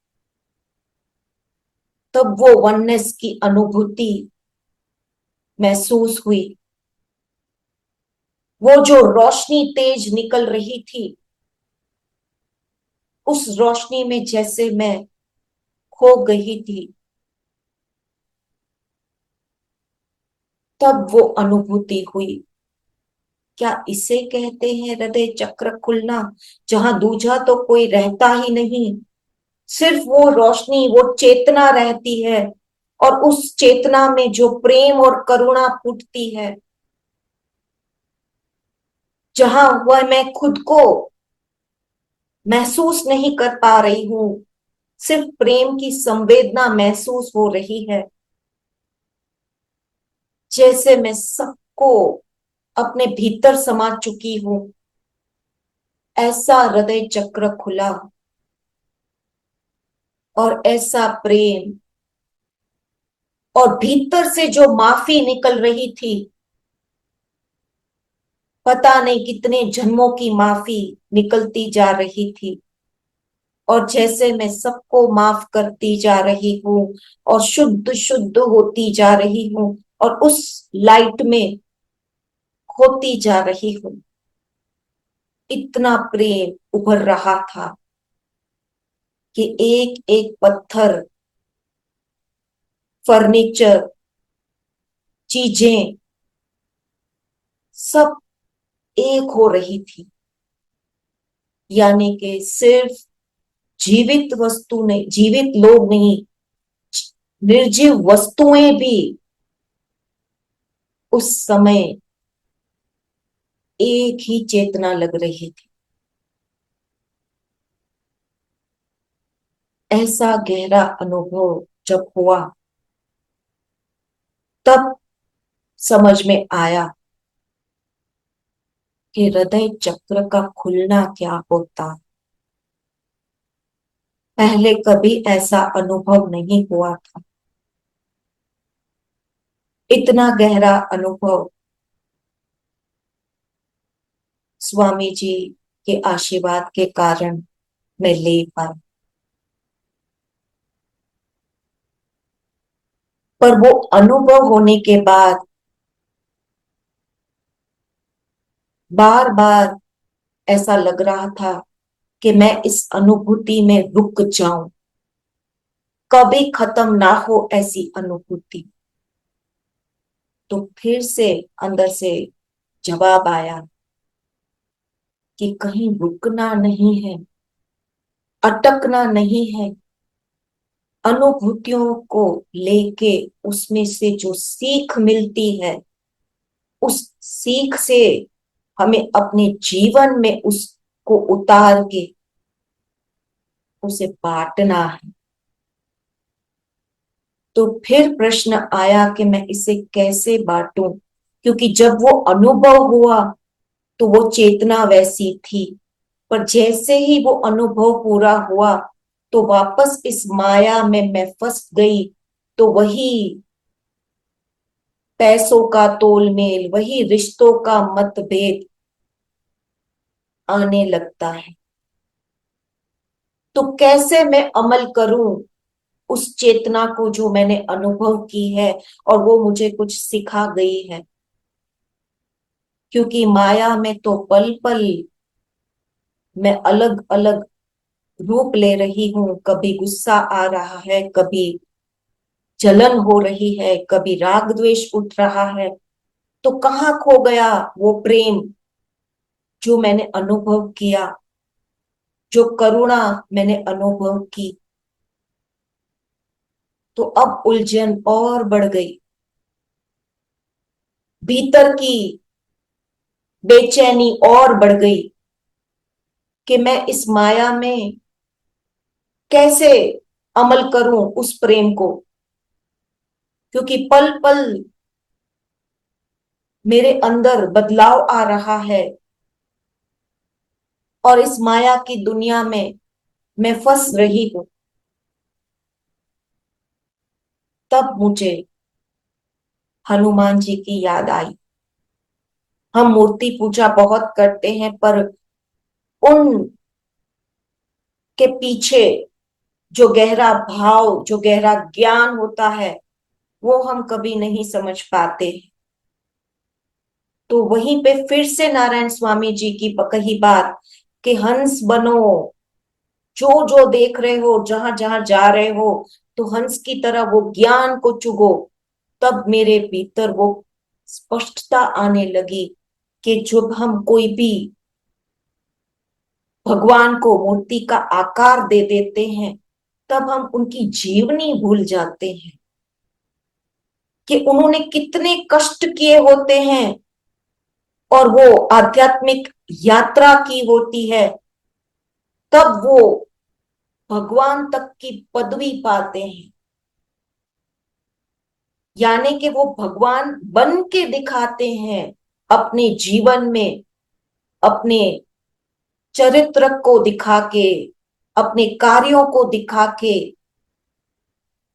तब वो वननेस की अनुभूति महसूस हुई। वो जो रोशनी तेज निकल रही थी, उस रोशनी में जैसे मैं खो गई थी। तब वो अनुभूति हुई। क्या इसे कहते हैं हृदय चक्र खुलना, जहां दूजा तो कोई रहता ही नहीं, सिर्फ वो रोशनी वो चेतना रहती है, और उस चेतना में जो प्रेम और करुणा फूटती है, जहां वह मैं खुद को महसूस नहीं कर पा रही हूं, सिर्फ प्रेम की संवेदना महसूस हो रही है, जैसे मैं सबको अपने भीतर समा चुकी हूं। ऐसा हृदय चक्र खुला, और ऐसा प्रेम, और भीतर से जो माफी निकल रही थी, पता नहीं कितने जन्मों की माफी निकलती जा रही थी, और जैसे मैं सबको माफ करती जा रही हूँ और शुद्ध शुद्ध होती जा रही हूँ, और उस लाइट में खोती जा रही हूं। इतना प्रेम उभर रहा था कि एक एक पत्थर, फर्नीचर, चीजें सब एक हो रही थी। यानी कि सिर्फ जीवित वस्तु नहीं, जीवित लोग नहीं, निर्जीव वस्तुएं भी उस समय एक ही चेतना लग रही थी। ऐसा गहरा अनुभव जब हुआ तब समझ में आया कि हृदय चक्र का खुलना क्या होता। पहले कभी ऐसा अनुभव नहीं हुआ था। इतना गहरा अनुभव स्वामी जी के आशीर्वाद के कारण मैं ले पाई। पर वो अनुभव होने के बाद बार बार ऐसा लग रहा था कि मैं इस अनुभूति में रुक जाऊं, कभी खत्म ना हो ऐसी अनुभूति। तो फिर से अंदर से जवाब आया कि कहीं रुकना नहीं है, अटकना नहीं है। अनुभूतियों को लेके उसमें से जो सीख मिलती है, उस सीख से हमें अपने जीवन में उसको उतार के उसे बांटना है। तो फिर प्रश्न आया कि मैं इसे कैसे बांटूं, क्योंकि जब वो अनुभव हुआ तो वो चेतना वैसी थी, पर जैसे ही वो अनुभव पूरा हुआ तो वापस इस माया में मैं फंस गई। तो वही पैसों का तोलमेल, वही रिश्तों का मतभेद आने लगता है। तो कैसे मैं अमल करूं उस चेतना को जो मैंने अनुभव की है और वो मुझे कुछ सिखा गई है। क्योंकि माया में तो पल पल मैं अलग अलग रूप ले रही हूं। कभी गुस्सा आ रहा है, कभी जलन हो रही है, कभी राग द्वेष उठ रहा है। तो कहाँ खो गया वो प्रेम जो मैंने अनुभव किया, जो करुणा मैंने अनुभव की। तो अब उलझन और बढ़ गई, भीतर की बेचैनी और बढ़ गई कि मैं इस माया में कैसे अमल करूं उस प्रेम को। क्योंकि पल पल मेरे अंदर बदलाव आ रहा है और इस माया की दुनिया में मैं फंस रही हूं। तब मुझे हनुमान जी की याद आई। हम मूर्ति पूजा बहुत करते हैं, पर उन के पीछे जो गहरा भाव, जो गहरा ज्ञान होता है, वो हम कभी नहीं समझ पाते। तो वहीं पे फिर से नारायण स्वामी जी की कही बात कि हंस बनो, जो जो देख रहे हो, जहां जहां जा रहे हो, तो हंस की तरह वो ज्ञान को चुगो। तब मेरे भीतर वो स्पष्टता आने लगी कि जब हम कोई भी भगवान को मूर्ति का आकार दे देते हैं, तब हम उनकी जीवनी भूल जाते हैं कि उन्होंने कितने कष्ट किए होते हैं और वो आध्यात्मिक यात्रा की होती है। तब वो भगवान तक की पदवी पाते हैं। यानी कि वो भगवान बन के दिखाते हैं अपने जीवन में, अपने चरित्र को दिखा के, अपने कार्यों को दिखा के,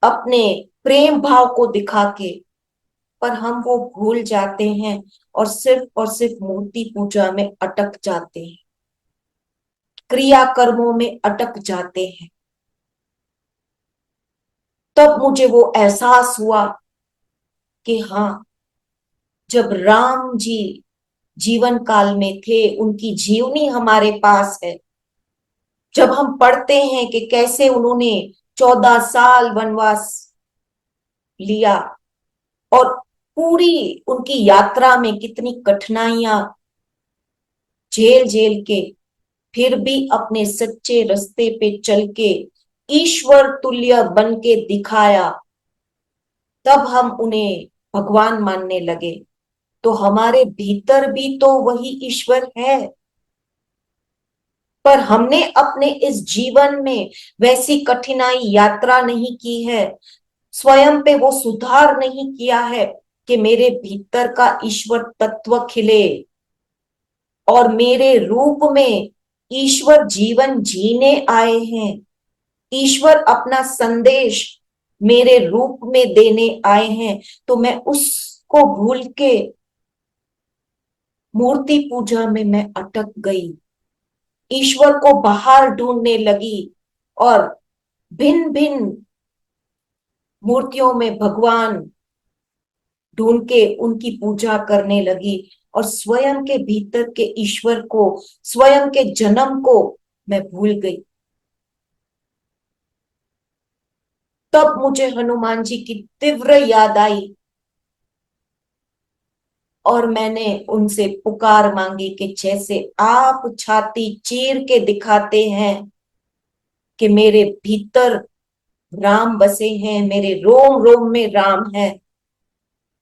अपने प्रेम भाव को दिखा के। पर हम वो भूल जाते हैं और सिर्फ मूर्ति पूजा में अटक जाते हैं, क्रिया कर्मों में अटक जाते हैं। तब मुझे वो एहसास हुआ कि हाँ, जब राम जी जीवन काल में थे, उनकी जीवनी हमारे पास है। जब हम पढ़ते हैं कि कैसे उन्होंने 14 साल वनवास लिया और पूरी उनकी यात्रा में कितनी कठिनाइयां झेल झेल के फिर भी अपने सच्चे रास्ते पे चल के ईश्वर तुल्य बन के दिखाया, तब हम उन्हें भगवान मानने लगे। तो हमारे भीतर भी तो वही ईश्वर है, पर हमने अपने इस जीवन में वैसी कठिनाई यात्रा नहीं की है, स्वयं पे वो सुधार नहीं किया है कि मेरे भीतर का ईश्वर तत्व खिले और मेरे रूप में ईश्वर जीवन जीने आए हैं। ईश्वर अपना संदेश मेरे रूप में देने आए हैं, तो मैं उसको भूल के मूर्ति पूजा में मैं अटक गई, ईश्वर को बाहर ढूंढने लगी और भिन्न भिन्न मूर्तियों में भगवान ढूंढ के उनकी पूजा करने लगी और स्वयं के भीतर के ईश्वर को, स्वयं के जन्म को मैं भूल गई। तब मुझे हनुमान जी की तीव्र याद आई और मैंने उनसे पुकार मांगी कि जैसे आप छाती चीर के दिखाते हैं कि मेरे भीतर राम बसे हैं, मेरे रोम रोम में राम है,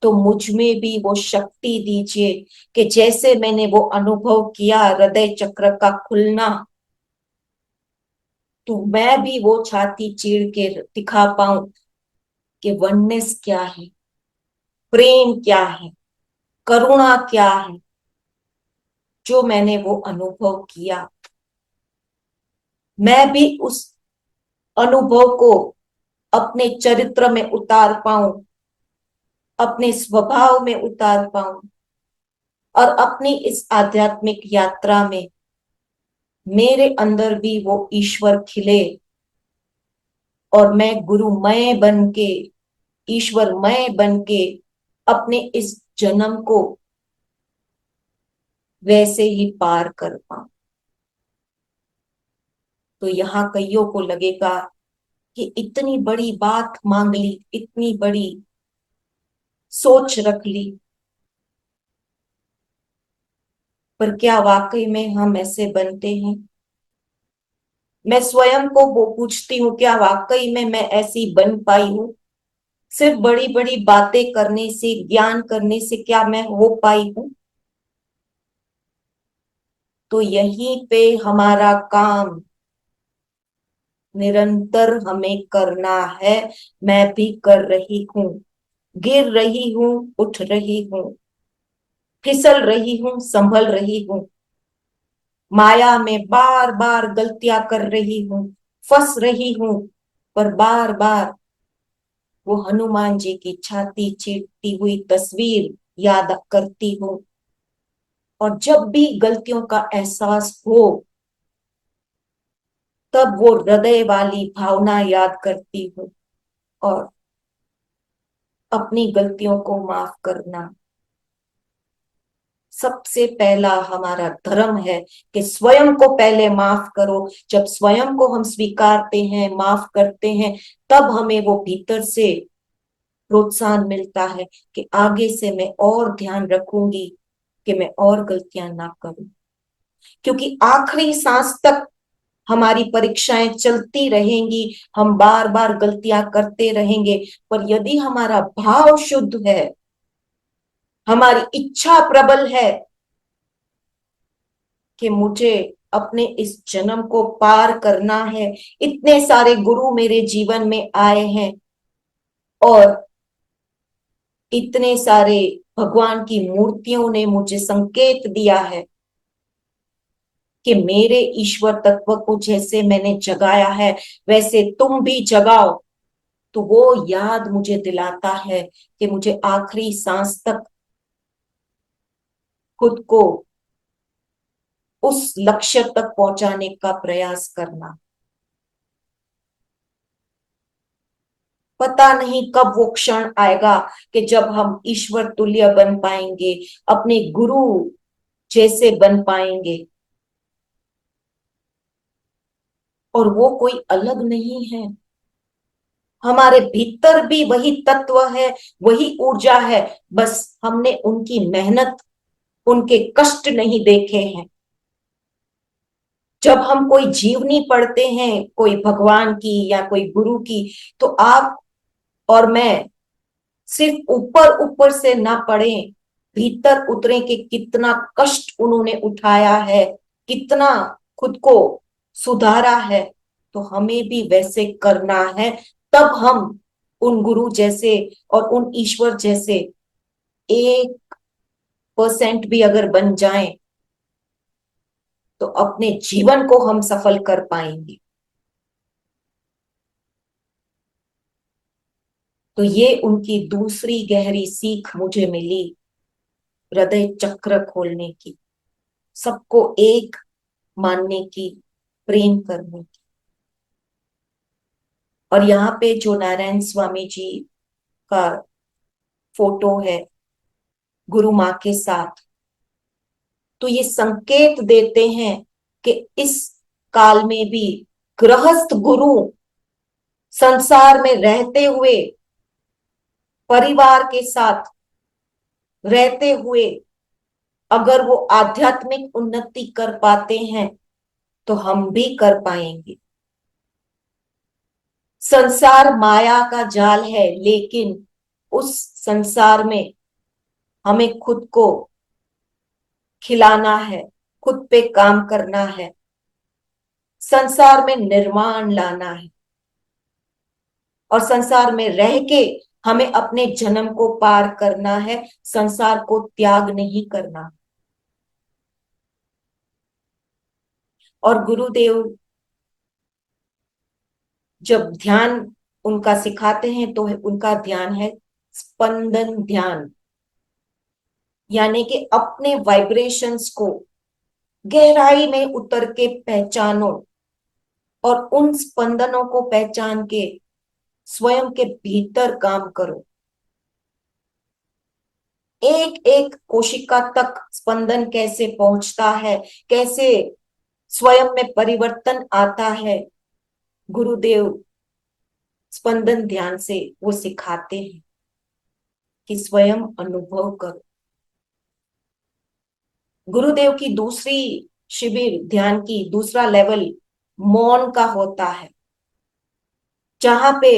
तो मुझ में भी वो शक्ति दीजिए कि जैसे मैंने वो अनुभव किया हृदय चक्र का खुलना, तो मैं भी वो छाती चीर के दिखा पाऊं कि वननेस क्या है, प्रेम क्या है, करुणा क्या है, जो मैंने वो अनुभव किया। मैं भी उस अनुभव को अपने चरित्र में उतार पाऊं, अपने स्वभाव में उतार पाऊं और अपनी इस आध्यात्मिक यात्रा में मेरे अंदर भी वो ईश्वर खिले और मैं गुरुमय बन के, ईश्वरमय बन के अपने इस जन्म को वैसे ही पार कर पाऊं। तो यहाँ कईयों को लगेगा कि इतनी बड़ी बात मांग ली, इतनी बड़ी सोच रख ली, पर क्या वाकई में हम ऐसे बनते हैं? मैं स्वयं को वो पूछती हूँ, क्या वाकई में मैं ऐसी बन पाई हूँ? सिर्फ बड़ी बड़ी बातें करने से, ज्ञान करने से क्या मैं हो पाई हूँ? तो यहीं पे हमारा काम निरंतर हमें करना है। मैं भी कर रही हूँ, गिर रही हूँ, उठ रही हूँ, फिसल रही हूँ, संभल रही हूँ, माया में बार बार गलतियां कर रही हूँ, फंस रही हूँ, पर बार बार वो हनुमान जी की छाती चीरती हुई तस्वीर याद करती हूँ। और जब भी गलतियों का एहसास हो, तब वो हृदय वाली भावना याद करती हूँ और अपनी गलतियों को माफ करना सबसे पहला हमारा धर्म है कि स्वयं को पहले माफ करो। जब स्वयं को हम स्वीकारते हैं, माफ करते हैं, तब हमें वो भीतर से प्रोत्साहन मिलता है कि आगे से मैं और ध्यान रखूंगी कि मैं और गलतियां ना करूं, क्योंकि आखिरी सांस तक हमारी परीक्षाएं चलती रहेंगी, हम बार बार गलतियां करते रहेंगे, पर यदि हमारा भाव शुद्ध है, हमारी इच्छा प्रबल है कि मुझे अपने इस जन्म को पार करना है, इतने सारे गुरु मेरे जीवन में आए हैं और इतने सारे भगवान की मूर्तियों ने मुझे संकेत दिया है कि मेरे ईश्वर तत्व को जैसे मैंने जगाया है वैसे तुम भी जगाओ, तो वो याद मुझे दिलाता है कि मुझे आखिरी सांस तक खुद को उस लक्ष्य तक पहुंचाने का प्रयास करना। पता नहीं कब वो क्षण आएगा कि जब हम ईश्वर तुल्य बन पाएंगे, अपने गुरु जैसे बन पाएंगे। और वो कोई अलग नहीं है, हमारे भीतर भी वही तत्व है, वही ऊर्जा है। बस हमने उनकी मेहनत, उनके कष्ट नहीं देखे हैं। जब हम कोई जीवनी पढ़ते हैं, कोई भगवान की या कोई गुरु की, तो आप और मैं सिर्फ ऊपर ऊपर से ना पढ़ें, भीतर उतरे कि कितना कष्ट उन्होंने उठाया है, कितना खुद को सुधारा है। तो हमें भी वैसे करना है, तब हम उन गुरु जैसे और उन ईश्वर जैसे 1% भी अगर बन जाएं, तो अपने जीवन को हम सफल कर पाएंगे। तो ये उनकी दूसरी गहरी सीख मुझे मिली, हृदय चक्र खोलने की, सबको एक मानने की, प्रेम करने की। और यहाँ पे जो नारायण स्वामी जी का फोटो है गुरु माँ के साथ, तो ये संकेत देते हैं कि इस काल में भी गृहस्थ गुरु संसार में रहते हुए, परिवार के साथ रहते हुए, अगर वो आध्यात्मिक उन्नति कर पाते हैं तो हम भी कर पाएंगे। संसार माया का जाल है, लेकिन उस संसार में हमें खुद को खिलाना है, खुद पे काम करना है, संसार में निर्माण लाना है। और संसार में रह के हमें अपने जन्म को पार करना है, संसार को त्याग नहीं करना। और गुरुदेव जब ध्यान उनका सिखाते हैं तो उनका ध्यान है स्पंदन ध्यान, यानी कि अपने वाइब्रेशंस को गहराई में उतर के पहचानो और उन स्पंदनों को पहचान के स्वयं के भीतर काम करो। एक एक कोशिका तक स्पंदन कैसे पहुंचता है, कैसे स्वयं में परिवर्तन आता है, गुरुदेव स्पंदन ध्यान से वो सिखाते हैं कि स्वयं अनुभव करो। गुरुदेव की दूसरी शिविर, ध्यान की दूसरा लेवल मौन का होता है, जहां पे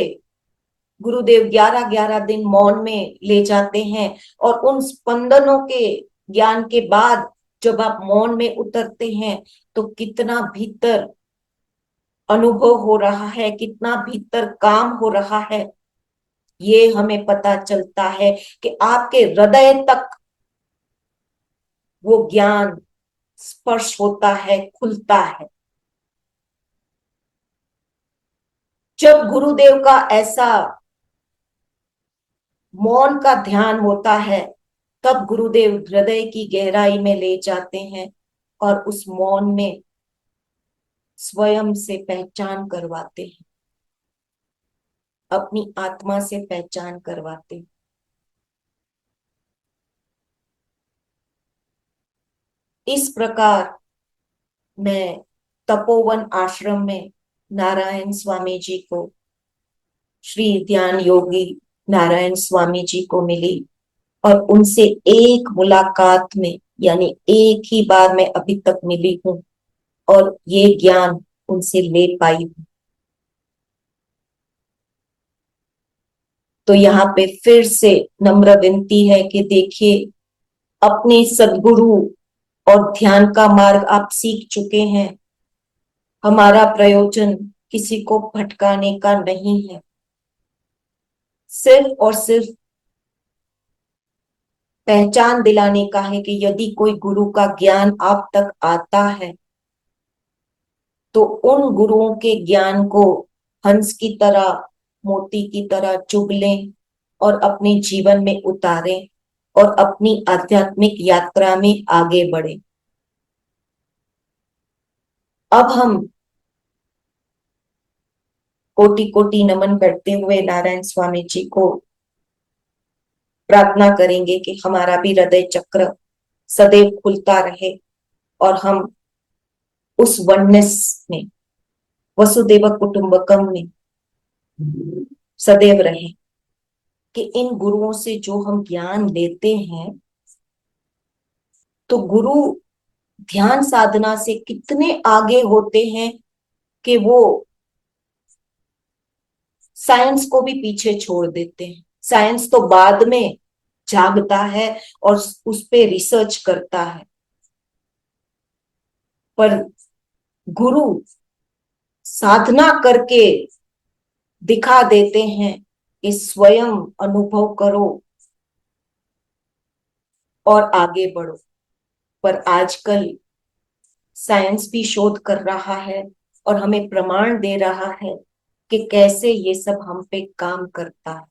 गुरुदेव 11-11 दिन मौन में ले जाते हैं। और उन स्पंदनों के ज्ञान के बाद जब आप मौन में उतरते हैं, तो कितना भीतर अनुभव हो रहा है, कितना भीतर काम हो रहा है, ये हमें पता चलता है कि आपके हृदय तक वो ज्ञान स्पर्श होता है, खुलता है। जब गुरुदेव का ऐसा मौन का ध्यान होता है, तब गुरुदेव हृदय की गहराई में ले जाते हैं और उस मौन में स्वयं से पहचान करवाते हैं, अपनी आत्मा से पहचान करवाते हैं। इस प्रकार मैं तपोवन आश्रम में नारायण स्वामी जी को, श्री ध्यान योगी नारायण स्वामी जी को मिली और उनसे एक मुलाकात में, यानी एक ही बार मैं अभी तक मिली हूं और ये ज्ञान उनसे ले पाई हूं। तो यहाँ पे फिर से नम्र विनती है कि देखिए, अपने सदगुरु और ध्यान का मार्ग आप सीख चुके हैं। हमारा प्रयोजन किसी को भटकाने का नहीं है, सिर्फ और सिर्फ पहचान दिलाने का है कि यदि कोई गुरु का ज्ञान आप तक आता है, तो उन गुरुओं के ज्ञान को हंस की तरह, मोती की तरह चुग लें और अपने जीवन में उतारें और अपनी आध्यात्मिक यात्रा में आगे बढ़ें। अब हम कोटि कोटि नमन करते हुए नारायण स्वामी जी को प्रार्थना करेंगे कि हमारा भी हृदय चक्र सदैव खुलता रहे और हम उस वननेस में, वसुदेव कुटुंबकम में सदैव रहे, कि इन गुरुओं से जो हम ज्ञान लेते हैं, तो गुरु ध्यान साधना से कितने आगे होते हैं कि वो साइंस को भी पीछे छोड़ देते हैं। साइंस तो बाद में जागता है और उस पे रिसर्च करता है, पर गुरु साधना करके दिखा देते हैं कि स्वयं अनुभव करो और आगे बढ़ो। पर आजकल साइंस भी शोध कर रहा है और हमें प्रमाण दे रहा है कि कैसे ये सब हम पे काम करता है।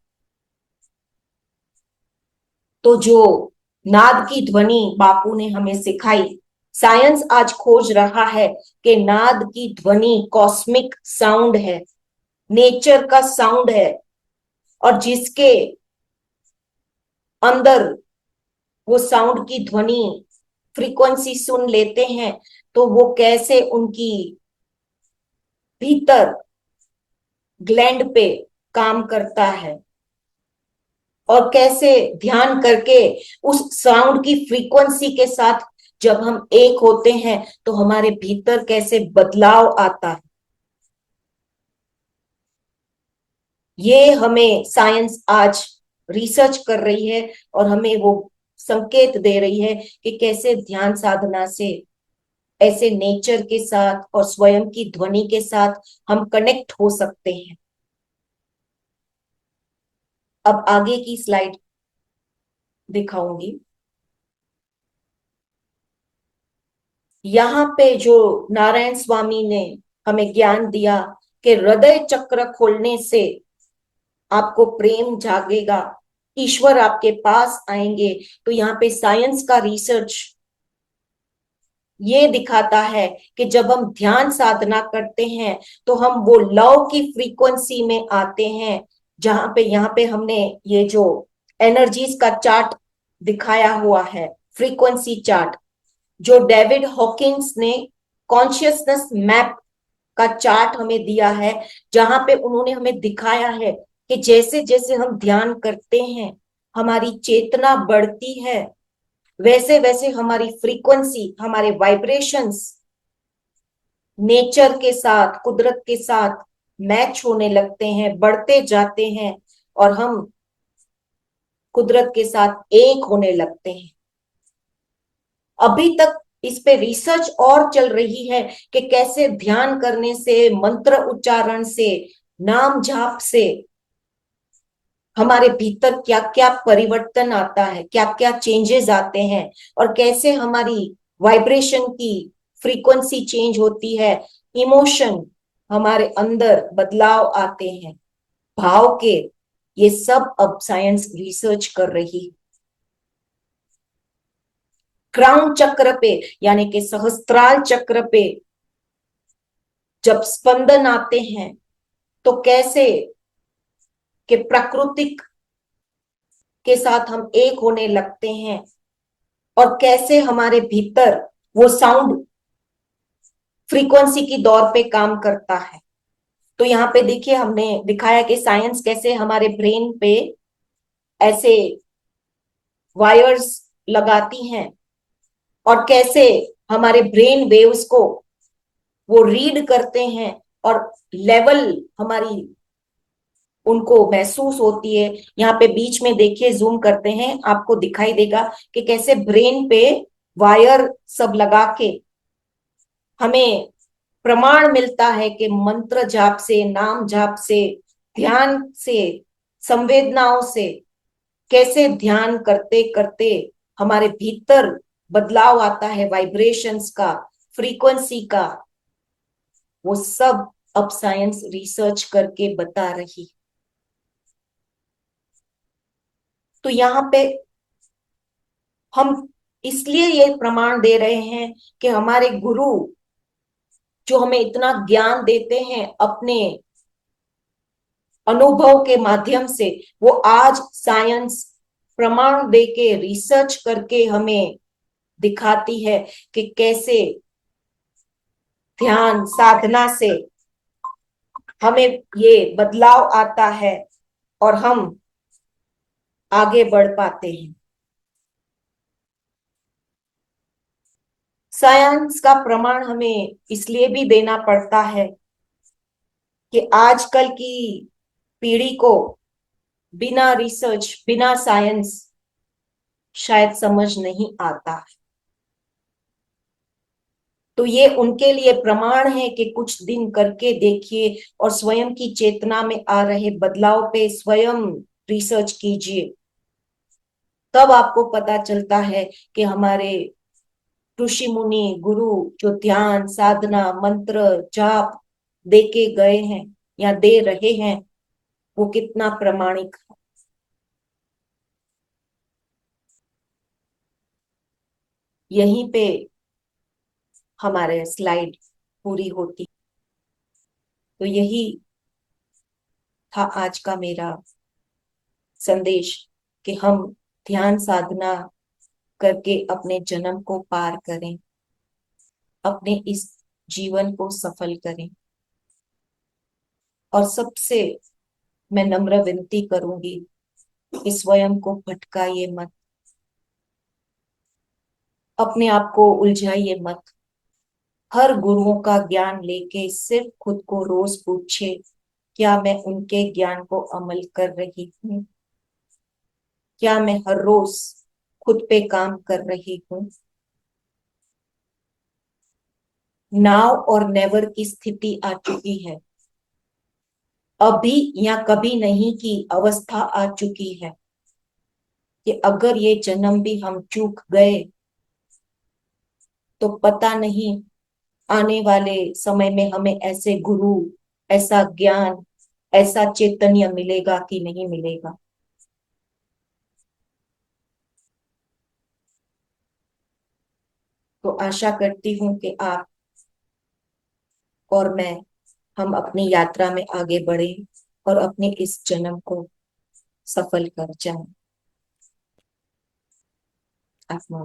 तो जो नाद की ध्वनि बापू ने हमें सिखाई, साइंस आज खोज रहा है कि नाद की ध्वनि कॉस्मिक साउंड है, नेचर का साउंड है, और जिसके अंदर वो साउंड की ध्वनि फ्रीक्वेंसी सुन लेते हैं, तो वो कैसे उनकी भीतर ग्लैंड पे काम करता है, और कैसे ध्यान करके उस साउंड की फ्रीक्वेंसी के साथ जब हम एक होते हैं तो हमारे भीतर कैसे बदलाव आता है। ये हमें साइंस आज रिसर्च कर रही है और हमें वो संकेत दे रही है कि कैसे ध्यान साधना से ऐसे नेचर के साथ और स्वयं की ध्वनि के साथ हम कनेक्ट हो सकते हैं। अब आगे की स्लाइड दिखाऊंगी। यहाँ पे जो नारायण स्वामी ने हमें ज्ञान दिया कि हृदय चक्र खोलने से आपको प्रेम जागेगा, ईश्वर आपके पास आएंगे, तो यहाँ पे साइंस का रिसर्च ये दिखाता है कि जब हम ध्यान साधना करते हैं तो हम वो लव की फ्रीक्वेंसी में आते हैं, जहां पे यहाँ पे हमने ये जो एनर्जीज का चार्ट दिखाया हुआ है, फ्रीक्वेंसी चार्ट, जो डेविड हॉकिंस ने कॉन्शियसनेस मैप का चार्ट हमें दिया है, जहां पे उन्होंने हमें दिखाया है कि जैसे जैसे हम ध्यान करते हैं हमारी चेतना बढ़ती है, वैसे वैसे हमारी फ्रीक्वेंसी, हमारे वाइब्रेशंस नेचर के साथ, कुदरत के साथ मैच होने लगते हैं, बढ़ते जाते हैं, और हम कुदरत के साथ एक होने लगते हैं। अभी तक इस पे रिसर्च और चल रही है कि कैसे ध्यान करने से, मंत्र उच्चारण से, नाम जाप से हमारे भीतर क्या क्या परिवर्तन आता है, क्या क्या चेंजेस आते हैं, और कैसे हमारी वाइब्रेशन की फ्रीक्वेंसी चेंज होती है, इमोशन हमारे अंदर बदलाव आते हैं, भाव के। ये सब अब साइंस रिसर्च कर रही। क्राउन चक्र पे यानी कि सहस्त्रार चक्र पे जब स्पंदन आते हैं तो कैसे कि प्राकृतिक के साथ हम एक होने लगते हैं, और कैसे हमारे भीतर वो साउंड फ्रीक्वेंसी की दौर पे काम करता है। तो यहाँ पे देखिए हमने दिखाया कि साइंस कैसे हमारे ब्रेन पे ऐसे वायर्स लगाती हैं और कैसे हमारे ब्रेन वेव्स को वो रीड करते हैं और लेवल हमारी उनको महसूस होती है। यहाँ पे बीच में देखिए, जूम करते हैं, आपको दिखाई देगा कि कैसे ब्रेन पे वायर सब लगा के हमें प्रमाण मिलता है कि मंत्र जाप से, नाम जाप से, ध्यान से, संवेदनाओं से कैसे ध्यान करते करते हमारे भीतर बदलाव आता है, वाइब्रेशंस का, फ्रीक्वेंसी का। वो सब अब साइंस रिसर्च करके बता रही। तो यहाँ पे हम इसलिए ये प्रमाण दे रहे हैं कि हमारे गुरु जो हमें इतना ज्ञान देते हैं अपने अनुभव के माध्यम से, वो आज साइंस प्रमाण देके रिसर्च करके हमें दिखाती है कि कैसे ध्यान साधना से हमें ये बदलाव आता है और हम आगे बढ़ पाते हैं। साइंस का प्रमाण हमें इसलिए भी देना पड़ता है कि आजकल की पीढ़ी को बिना रिसर्च, बिना साइंस शायद समझ नहीं आता। तो ये उनके लिए प्रमाण है कि कुछ दिन करके देखिए और स्वयं की चेतना में आ रहे बदलाव पे स्वयं रिसर्च कीजिए। तब आपको पता चलता है कि हमारे ऋषि मुनि गुरु जो ध्यान साधना मंत्र जाप दे के गए हैं या दे रहे हैं, वो कितना प्रमाणिक है। यहीं पे हमारे स्लाइड पूरी होती। तो यही था आज का मेरा संदेश कि हम ध्यान साधना करके अपने जन्म को पार करें, अपने इस जीवन को सफल करें। और सबसे मैं नम्र विनती करूंगी कि स्वयं को भटकाइए मत, अपने आप को उलझाइए मत। हर गुरुओं का ज्ञान लेके सिर्फ खुद को रोज पूछे, क्या मैं उनके ज्ञान को अमल कर रही हूँ? क्या मैं हर रोज खुद पे काम कर रही हूँ? नाउ और नेवर की स्थिति आ चुकी है। अभी या कभी नहीं की अवस्था आ चुकी है कि अगर ये जन्म भी हम चूक गए तो पता नहीं आने वाले समय में हमें ऐसे गुरु, ऐसा ज्ञान, ऐसा चैतन्य मिलेगा कि नहीं मिलेगा। तो आशा करती हूँ कि आप और मैं, हम अपनी यात्रा में आगे बढ़े और अपने इस जन्म को सफल कर जाएं। आत्मा